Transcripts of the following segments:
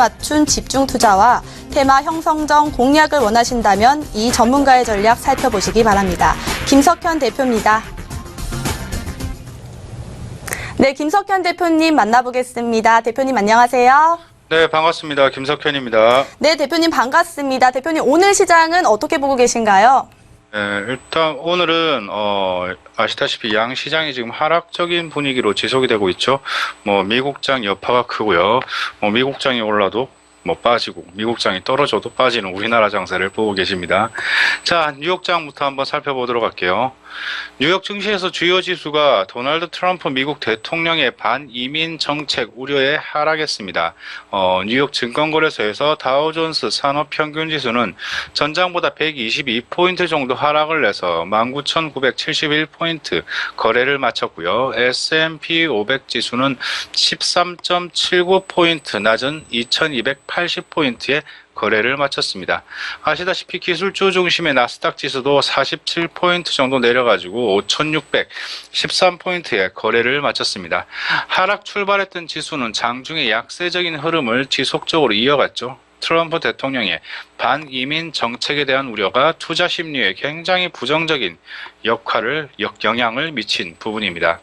맞춘 집중 투자와 테마 형성정 공략을 원하신다면 이 전문가의 전략 살펴보시기 바랍니다. 김석현 대표입니다. 네, 김석현 대표님 만나보겠습니다. 대표님 안녕하세요. 네, 반갑습니다. 김석현입니다. 네, 대표님 반갑습니다. 대표님 오늘 시장은 어떻게 보고 계신가요? 네, 일단 오늘은 아시다시피 양 시장이 지금 하락적인 분위기로 지속이 되고 있죠. 미국장 여파가 크고요. 미국장이 올라도 빠지고 미국장이 떨어져도 빠지는 우리나라 장세를 보고 계십니다. 자, 뉴욕장부터 한번 살펴보도록 할게요. 뉴욕 증시에서 주요 지수가 도널드 트럼프 미국 대통령의 반이민 정책 우려에 하락했습니다. 뉴욕 증권거래소에서 다우존스 산업평균지수는 전장보다 122포인트 정도 하락을 내서 19,971포인트 거래를 마쳤고요. S&P 500 지수는 13.79포인트 낮은 2,280포인트의 거래를 마쳤습니다. 아시다시피 기술주 중심의 나스닥 지수도 47포인트 정도 내려가지고 5,613포인트의 거래를 마쳤습니다. 하락 출발했던 지수는 장중에 약세적인 흐름을 지속적으로 이어갔죠. 트럼프 대통령의 반이민 정책에 대한 우려가 투자 심리에 굉장히 부정적인 영향을 미친 부분입니다.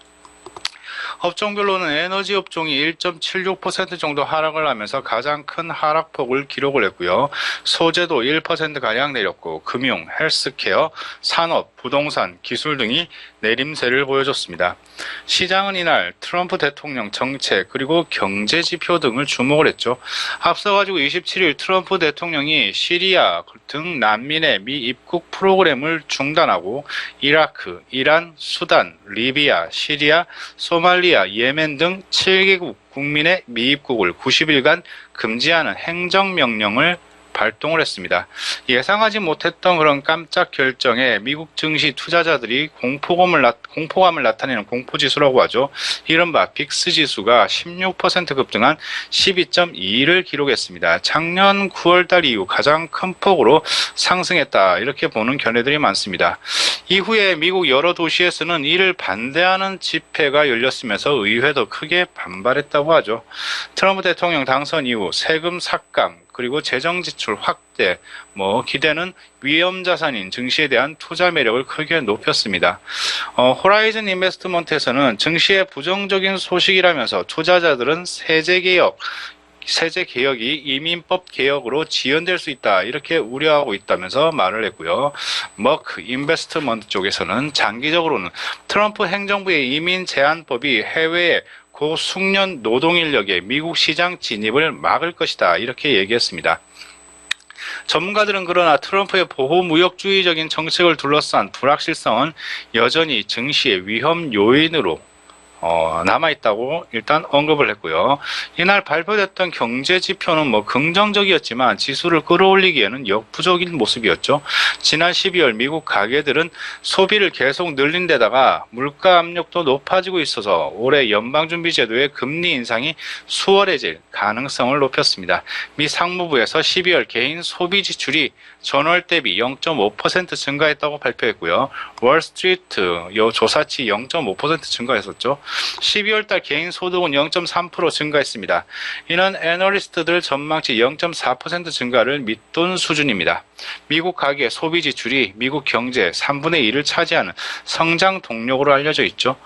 업종별로는 에너지 업종이 1.76% 정도 하락을 하면서 가장 큰 하락폭을 기록을 했고요. 소재도 1%가량 내렸고 금융, 헬스케어, 산업, 부동산, 기술 등이 내림세를 보여줬습니다. 시장은 이날 트럼프 대통령 정책 그리고 경제 지표 등을 주목을 했죠. 앞서가지고 27일 트럼프 대통령이 시리아 등 난민의 미 입국 프로그램을 중단하고 이라크, 이란, 수단, 리비아, 시리아, 소말리아, 예멘 등 7개국 국민의 미 입국을 90일간 금지하는 행정명령을 발동을 했습니다. 예상하지 못했던 그런 깜짝 결정에 미국 증시 투자자들이 공포감을 나타내는 공포지수라고 하죠. 이른바 빅스 지수가 16% 급등한 12.2를 기록했습니다. 작년 9월달 이후 가장 큰 폭으로 상승했다, 이렇게 보는 견해들이 많습니다. 이후에 미국 여러 도시에서는 이를 반대하는 집회가 열렸으면서 의회도 크게 반발했다고 하죠. 트럼프 대통령 당선 이후 세금 삭감 그리고 재정 지출 확대, 기대는 위험자산인 증시에 대한 투자 매력을 크게 높였습니다. 호라이즌 인베스트먼트에서는 증시의 부정적인 소식이라면서 투자자들은 세제 개혁이 이민법 개혁으로 지연될 수 있다, 이렇게 우려하고 있다면서 말을 했고요. 머크 인베스트먼트 쪽에서는 장기적으로는 트럼프 행정부의 이민 제한법이 해외에 고숙련 노동인력의 미국 시장 진입을 막을 것이다, 이렇게 얘기했습니다. 전문가들은 그러나 트럼프의 보호무역주의적인 정책을 둘러싼 불확실성은 여전히 증시의 위험 요인으로 남아있다고 일단 언급을 했고요. 이날 발표됐던 경제 지표는 긍정적이었지만 지수를 끌어올리기에는 역부족인 모습이었죠. 지난 12월 미국 가계들은 소비를 계속 늘린 데다가 물가 압력도 높아지고 있어서 올해 연방준비제도의 금리 인상이 수월해질 가능성을 높였습니다. 미 상무부에서 12월 개인 소비 지출이 전월 대비 0.5% 증가했다고 발표했고요. 월스트리트 조사치 0.5% 증가했었죠. 12월달 개인 소득은 0.3% 증가했습니다. 이는 애널리스트들 전망치 0.4% 증가를 밑돈 수준입니다. 미국 가계 소비 지출이 미국 경제 3분의 1을 차지하는 성장 동력으로 알려져 있죠.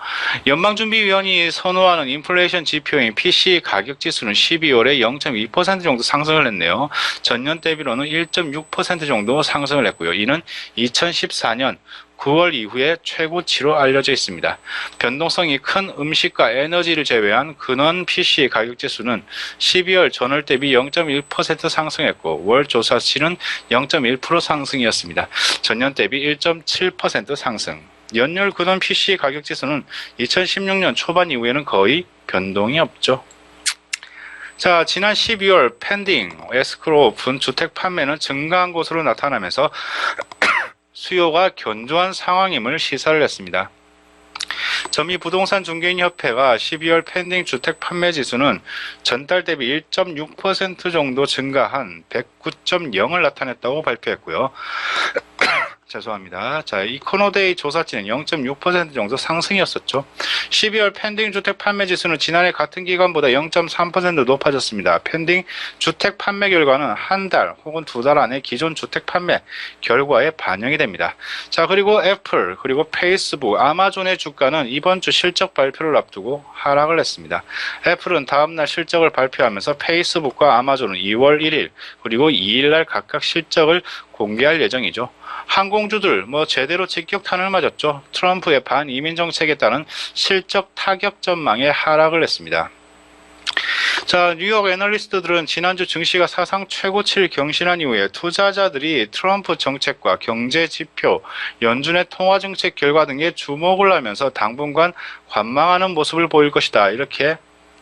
연방준비위원회이 선호하는 인플레이션 지표인 PCE 가격 지수는 12월에 0.2% 정도 상승을 했네요. 전년 대비로는 1.6% 정도 상승을 했고요. 이는 2014년 9월 이후에 최고치로 알려져 있습니다. 변동성이 큰 음식과 에너지를 제외한 근원 PCE 가격지수는 12월 전월 대비 0.1% 상승했고 월 조사치는 0.1% 상승이었습니다. 전년 대비 1.7% 상승. 연율 근원 PCE 가격지수는 2016년 초반 이후에는 거의 변동이 없죠. 자, 지난 12월 펜딩, 에스크로 분주택 판매는 증가한 것으로 나타나면서 수요가 견조한 상황임을 시사를 했습니다. 전미 부동산 중개인 협회가 12월 펜딩 주택 판매 지수는 전달 대비 1.6% 정도 증가한 109.0을 나타냈다고 발표했고요. 죄송합니다. 자, 이코노데이 조사치는 0.6% 정도 상승이었었죠. 12월 펜딩 주택 판매 지수는 지난해 같은 기간보다 0.3% 높아졌습니다. 펜딩 주택 판매 결과는 한 달 혹은 두 달 안에 기존 주택 판매 결과에 반영이 됩니다. 자, 그리고 애플, 그리고 페이스북, 아마존의 주가는 이번 주 실적 발표를 앞두고 하락을 했습니다. 애플은 다음날 실적을 발표하면서 페이스북과 아마존은 2월 1일 그리고 2일날 각각 실적을 공개할 예정이죠. 항공주들 제대로 직격탄을 맞았죠. 트럼프의 반이민 정책에 따른 실적 타격 전망에 하락을 했습니다. 자, 뉴욕 애널리스트들은 지난주 증시가 사상 최고치를 경신한 이후에 투자자들이 트럼프 정책과 경제 지표, 연준의 통화 정책 결과 등에 주목을 하면서 당분간 관망하는 모습을 보일 것이다, 이렇게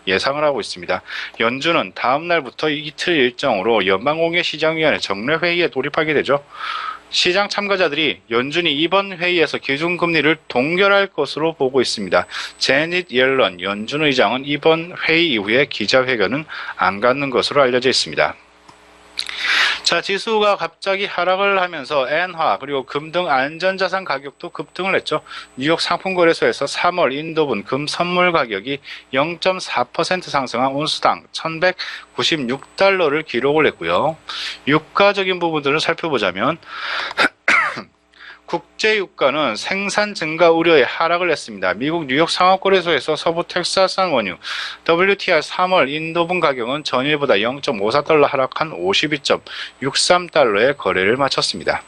예상을 하고 있습니다. 연준은 다음 날부터 이틀 일정으로 연방공개시장위원회 정례회의에 돌입하게 되죠. 시장 참가자들이 연준이 이번 회의에서 기준금리를 동결할 것으로 보고 있습니다. 제닛 옐런 연준 의장은 이번 회의 이후에 기자회견은 안 갖는 것으로 알려져 있습니다. 자, 지수가 갑자기 하락을 하면서 엔화 그리고 금 등 안전자산 가격도 급등을 했죠. 뉴욕 상품거래소에서 3월 인도분 금 선물 가격이 0.4% 상승한 온수당 1196달러를 기록을 했고요. 유가적인 부분들을 살펴보자면 국제유가는 생산 증가 우려에 하락을 했습니다. 미국 뉴욕 상업거래소에서 서부 텍사스산 원유 WTI 3월 인도분 가격은 전일보다 0.54달러 하락한 52.63달러에 거래를 마쳤습니다.